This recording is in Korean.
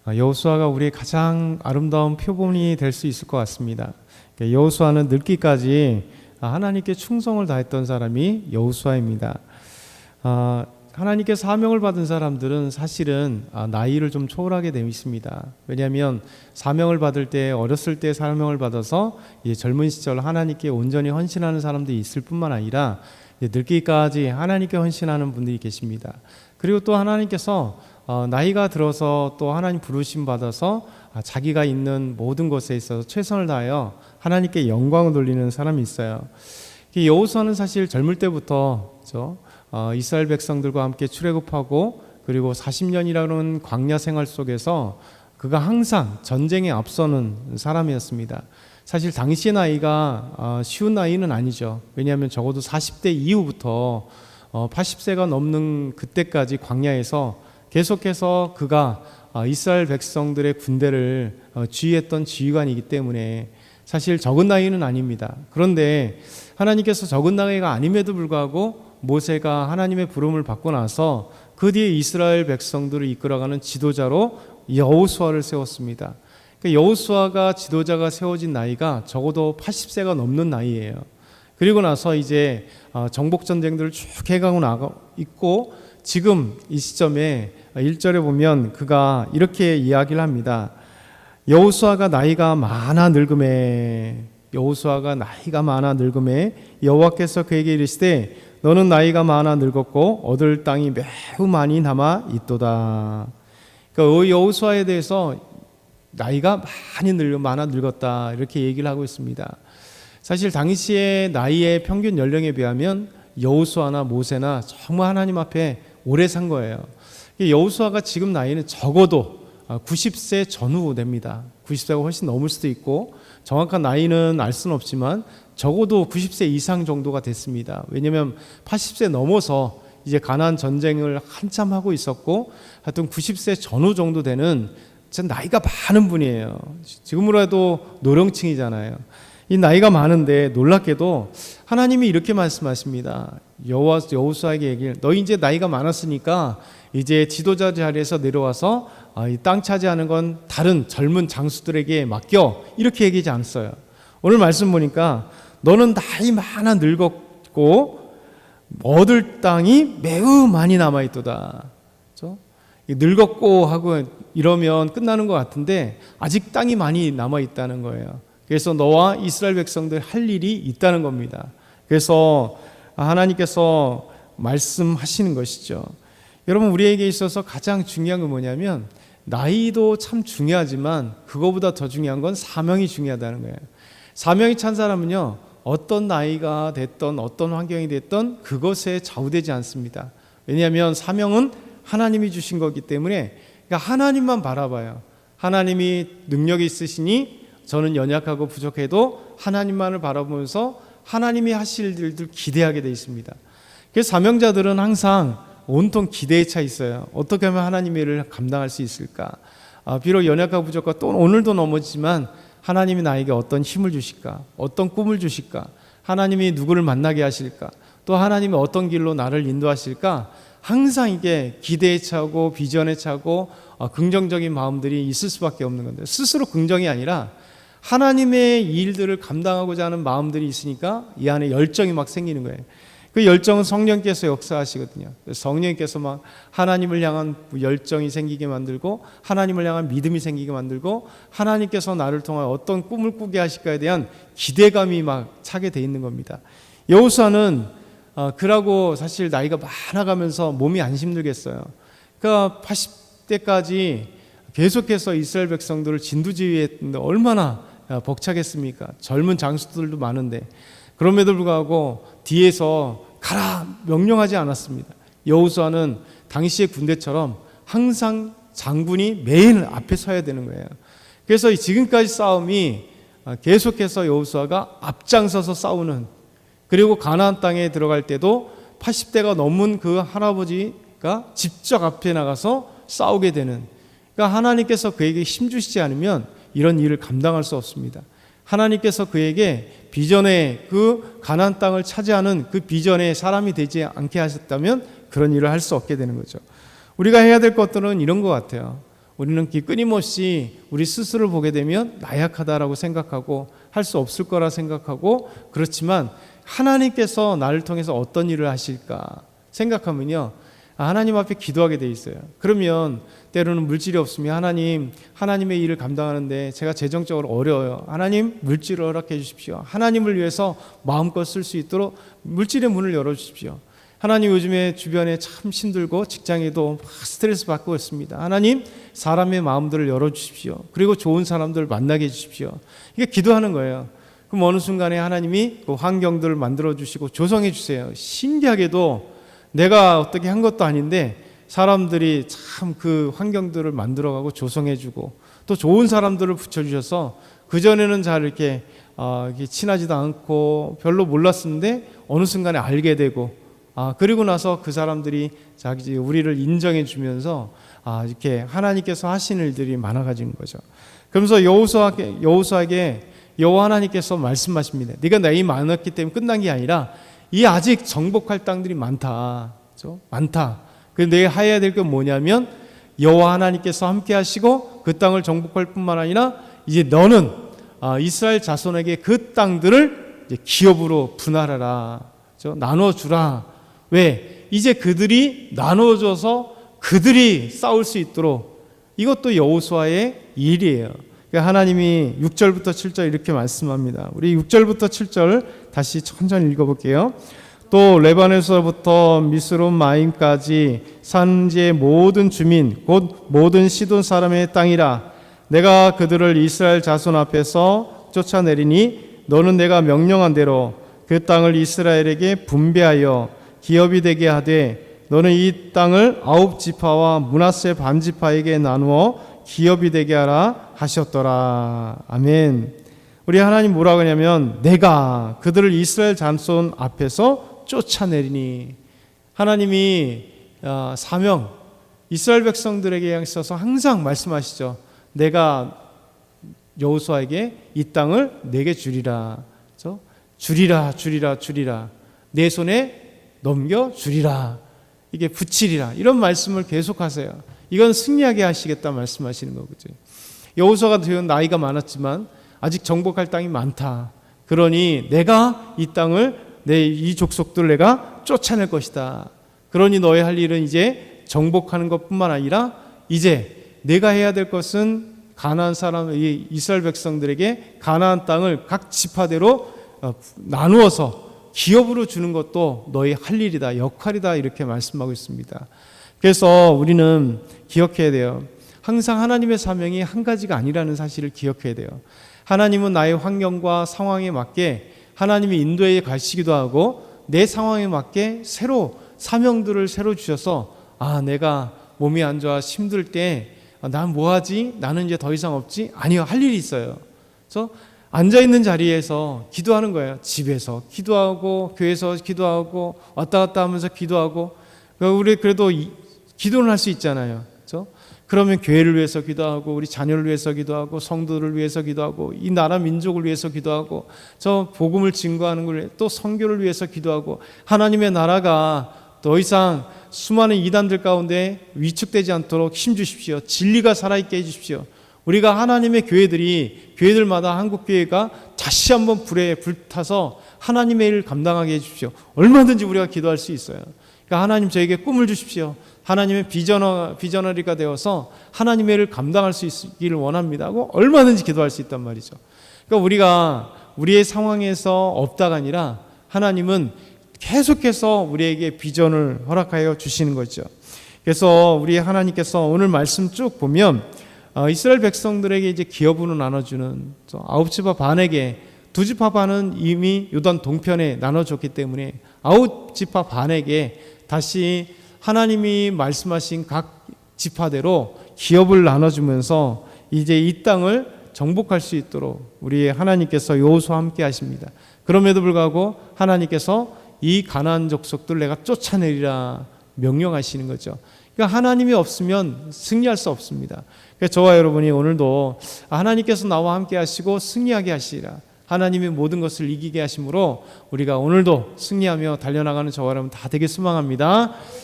여호수아가 우리의 가장 아름다운 표본이 될 수 있을 것 같습니다. 여호수아는 늙기까지 하나님께 충성을 다했던 사람이 여호수아입니다. 하나님께 사명을 받은 사람들은 사실은 나이를 좀 초월하게 되어 있습니다. 왜냐하면 사명을 받을 때 어렸을 때 사명을 받아서 젊은 시절 하나님께 온전히 헌신하는 사람들이 있을 뿐만 아니라 늙기까지 하나님께 헌신하는 분들이 계십니다. 그리고 또 하나님께서 나이가 들어서 또 하나님 부르심 받아서 자기가 있는 모든 것에 있어서 최선을 다하여 하나님께 영광을 돌리는 사람이 있어요. 여호수아는 사실 젊을 때부터 이스라엘 백성들과 함께 출애굽하고 그리고 40년이라는 광야 생활 속에서 그가 항상 전쟁에 앞서는 사람이었습니다. 사실 당시의 나이가 쉬운 나이는 아니죠. 왜냐하면 적어도 40대 이후부터 80세가 넘는 그때까지 광야에서 계속해서 그가 이스라엘 백성들의 군대를 지휘했던 지휘관이기 때문에 사실 적은 나이는 아닙니다. 그런데 하나님께서 적은 나이가 아님에도 불구하고 모세가 하나님의 부름을 받고 나서 그 뒤에 이스라엘 백성들을 이끌어가는 지도자로 여호수아를 세웠습니다. 여호수아가 지도자가 세워진 나이가 적어도 80세가 넘는 나이예요. 그리고 나서 이제 정복 전쟁들을 쭉 해가고 나가 있고 지금 이 시점에 1절에 보면 그가 이렇게 이야기를 합니다. 여호수아가 나이가 많아 늙음에 여호와께서 그에게 이르시되 너는 나이가 많아 늙었고 얻을 땅이 매우 많이 남아 있도다. 그러니까 여호수아에 대해서 나이가 많아 늙었다 이렇게 얘기를 하고 있습니다. 사실 당시의 나이의 평균 연령에 비하면 여호수아나 모세나 정말 하나님 앞에 오래 산 거예요. 여호수아가 지금 나이는 적어도 90세 전후 됩니다. 90세가 훨씬 넘을 수도 있고 정확한 나이는 알 수는 없지만 적어도 90세 이상 정도가 됐습니다. 왜냐하면 80세 넘어서 이제 가나안 전쟁을 한참 하고 있었고 하여튼 90세 전후 정도 되는 나이가 많은 분이에요. 지금으로 해도 노령층이잖아요. 이 나이가 많은데 놀랍게도 하나님이 이렇게 말씀하십니다. 여호수아에게 얘기를 너 이제 나이가 많았으니까 이제 지도자 자리에서 내려와서 이 땅 차지하는 건 다른 젊은 장수들에게 맡겨 이렇게 얘기하지 않았어요. 오늘 말씀 보니까 너는 나이 많아 늙었고 얻을 땅이 매우 많이 남아있도다. 그렇죠? 늙었고 하고 이러면 끝나는 것 같은데 아직 땅이 많이 남아있다는 거예요. 그래서 너와 이스라엘 백성들 할 일이 있다는 겁니다. 그래서 하나님께서 말씀하시는 것이죠. 여러분 우리에게 있어서 가장 중요한 건 뭐냐면 나이도 참 중요하지만 그거보다 더 중요한 건 사명이 중요하다는 거예요. 사명이 찬 사람은요 어떤 나이가 됐던 어떤 환경이 됐던 그것에 좌우되지 않습니다. 왜냐하면 사명은 하나님이 주신 거기 때문에 그러니까 하나님만 바라봐요. 하나님이 능력이 있으시니 저는 연약하고 부족해도 하나님만을 바라보면서 하나님이 하실 일들 기대하게 되어 있습니다. 그래서 사명자들은 항상 온통 기대에 차 있어요. 어떻게 하면 하나님의 일을 감당할 수 있을까? 비록 연약하고 부족하고 또 오늘도 넘어지만 하나님이 나에게 어떤 힘을 주실까? 어떤 꿈을 주실까? 하나님이 누구를 만나게 하실까? 또 하나님이 어떤 길로 나를 인도하실까? 항상 이게 기대에 차고 비전에 차고 긍정적인 마음들이 있을 수밖에 없는 건데 스스로 긍정이 아니라 하나님의 일들을 감당하고자 하는 마음들이 있으니까 이 안에 열정이 막 생기는 거예요. 그 열정은 성령께서 역사하시거든요. 성령께서 막 하나님을 향한 열정이 생기게 만들고 하나님을 향한 믿음이 생기게 만들고 하나님께서 나를 통해 어떤 꿈을 꾸게 하실까에 대한 기대감이 막 차게 돼 있는 겁니다. 여호수아는 그러고 사실 나이가 많아가면서 몸이 안 힘들겠어요. 그러니까 80대까지 계속해서 이스라엘 백성들을 진두지휘했는데 얼마나 벅차겠습니까? 젊은 장수들도 많은데 그럼에도 불구하고 뒤에서 가라 명령하지 않았습니다. 여호수아는 당시의 군대처럼 항상 장군이 맨 앞에 서야 되는 거예요. 그래서 지금까지 싸움이 계속해서 여호수아가 앞장서서 싸우는 그리고 가나안 땅에 들어갈 때도 80대가 넘은 그 할아버지가 직접 앞에 나가서 싸우게 되는 그러니까 하나님께서 그에게 힘주시지 않으면 이런 일을 감당할 수 없습니다. 하나님께서 그에게 비전의 그 가나안 땅을 차지하는 그 비전의 사람이 되지 않게 하셨다면 그런 일을 할 수 없게 되는 거죠. 우리가 해야 될 것들은 이런 것 같아요. 우리는 끊임없이 우리 스스로를 보게 되면 나약하다라고 생각하고 할 수 없을 거라 생각하고, 그렇지만 하나님께서 나를 통해서 어떤 일을 하실까 생각하면요, 하나님 앞에 기도하게 돼 있어요. 그러면 때로는 물질이 없으면 하나님의 일을 감당하는데 제가 재정적으로 어려워요. 하나님, 물질을 허락해 주십시오. 하나님을 위해서 마음껏 쓸 수 있도록 물질의 문을 열어주십시오. 하나님, 요즘에 주변에 참 힘들고 직장에도 막 스트레스 받고 있습니다. 하나님, 사람의 마음들을 열어주십시오. 그리고 좋은 사람들을 만나게 해주십시오. 이게 기도하는 거예요. 그럼 어느 순간에 하나님이 그 환경들을 만들어주시고 조성해 주세요. 신기하게도 내가 어떻게 한 것도 아닌데 사람들이 참 그 환경들을 만들어가고 조성해주고, 또 좋은 사람들을 붙여주셔서 그전에는 잘 이렇게 친하지도 않고 별로 몰랐었는데 어느 순간에 알게 되고, 그리고 나서 그 사람들이 우리를 인정해 주면서 이렇게 하나님께서 하신 일들이 많아가지는 거죠. 그러면서 여호수아에게 여호와 하나님께서 말씀하십니다. 네가 나이 많았기 때문에 끝난 게 아니라 이 아직 정복할 땅들이 많다. 그렇죠? 많다. 그래서 내가 해야 될 건 뭐냐면 여호와 하나님께서 함께 하시고 그 땅을 정복할 뿐만 아니라 이제 너는 이스라엘 자손에게 그 땅들을 이제 기업으로 분할하라. 그렇죠? 나눠주라. 왜? 이제 그들이 나눠줘서 그들이 싸울 수 있도록, 이것도 여호수아의 일이에요. 하나님이 6절부터 7절 이렇게 말씀합니다. 우리 6절부터 7절 다시 천천히 읽어볼게요. 또 레바논에서부터 미스론 마임까지 산지의 모든 주민 곧 모든 시돈 사람의 땅이라. 내가 그들을 이스라엘 자손 앞에서 쫓아내리니 너는 내가 명령한 대로 그 땅을 이스라엘에게 분배하여 기업이 되게 하되 너는 이 땅을 9지파와 므낫세 반지파에게 나누어 기업이 되게 하라 하셨더라. 아멘. 우리 하나님 뭐라고 하냐면 내가 그들을 이스라엘 자손 앞에서 쫓아내리니, 하나님이 사명 이스라엘 백성들에게 있어서 항상 말씀하시죠. 내가 여호수아에게 이 땅을 내게 주리라. 그렇죠? 주리라. 내 손에 넘겨 주리라. 이게 붙이리라. 이런 말씀을 계속하세요. 이건 승리하게 하시겠다 말씀하시는 거죠. 여호수아가 되어 나이가 많았지만 아직 정복할 땅이 많다. 그러니 내가 이 땅을 이 족속들을 내가 쫓아낼 것이다. 그러니 너의 할 일은 이제 정복하는 것뿐만 아니라 이제 내가 해야 될 것은 가나안 사람, 이스라엘 백성들에게 가나안 땅을 각 지파대로 나누어서 기업으로 주는 것도 너의 할 일이다, 역할이다, 이렇게 말씀하고 있습니다. 그래서 우리는 기억해야 돼요. 항상 하나님의 사명이 한 가지가 아니라는 사실을 기억해야 돼요. 하나님은 나의 환경과 상황에 맞게 하나님이 인도에 가시기도 하고 내 상황에 맞게 사명들을 새로 주셔서 내가 몸이 안 좋아 힘들 때 난 뭐하지? 나는 이제 더 이상 없지? 아니요, 할 일이 있어요. 그래서 앉아있는 자리에서 기도하는 거예요. 집에서 기도하고 교회에서 기도하고 왔다 갔다 하면서 기도하고, 우리 그래도 기도는 할 수 있잖아요. 그렇죠? 그러면 교회를 위해서 기도하고 우리 자녀를 위해서 기도하고 성도를 위해서 기도하고 이 나라 민족을 위해서 기도하고 저 복음을 증거하는 걸 또 선교를 위해서 기도하고, 하나님의 나라가 더 이상 수많은 이단들 가운데 위축되지 않도록 힘주십시오. 진리가 살아있게 해주십시오. 우리가 하나님의 교회들마다 한국교회가 다시 한번 불에 불타서 하나님의 일을 감당하게 해주십시오. 얼마든지 우리가 기도할 수 있어요. 그러니까 하나님 저에게 꿈을 주십시오. 하나님의 비저너리가 되어서 하나님의 일을 감당할 수 있기를 원합니다 하고 얼마든지 기도할 수 있단 말이죠. 그러니까 우리가 우리의 상황에서 없다가 아니라 하나님은 계속해서 우리에게 비전을 허락하여 주시는 거죠. 그래서 우리 하나님께서 오늘 말씀 쭉 보면 이스라엘 백성들에게 이제 기업으로 나눠주는 9지파 반에게 2지파 반은 이미 요단 동편에 나눠줬기 때문에 9지파 반에게 다시 하나님이 말씀하신 각 지파대로 기업을 나눠주면서 이제 이 땅을 정복할 수 있도록 우리 하나님께서 여호수아와 함께 하십니다. 그럼에도 불구하고 하나님께서 이 가나안 족속들을 내가 쫓아내리라 명령하시는 거죠. 그러니까 하나님이 없으면 승리할 수 없습니다. 그래서 저와 여러분이 오늘도 하나님께서 나와 함께 하시고 승리하게 하시리라, 하나님이 모든 것을 이기게 하심으로 우리가 오늘도 승리하며 달려나가는 저와 여러분 다 되게 소망합니다.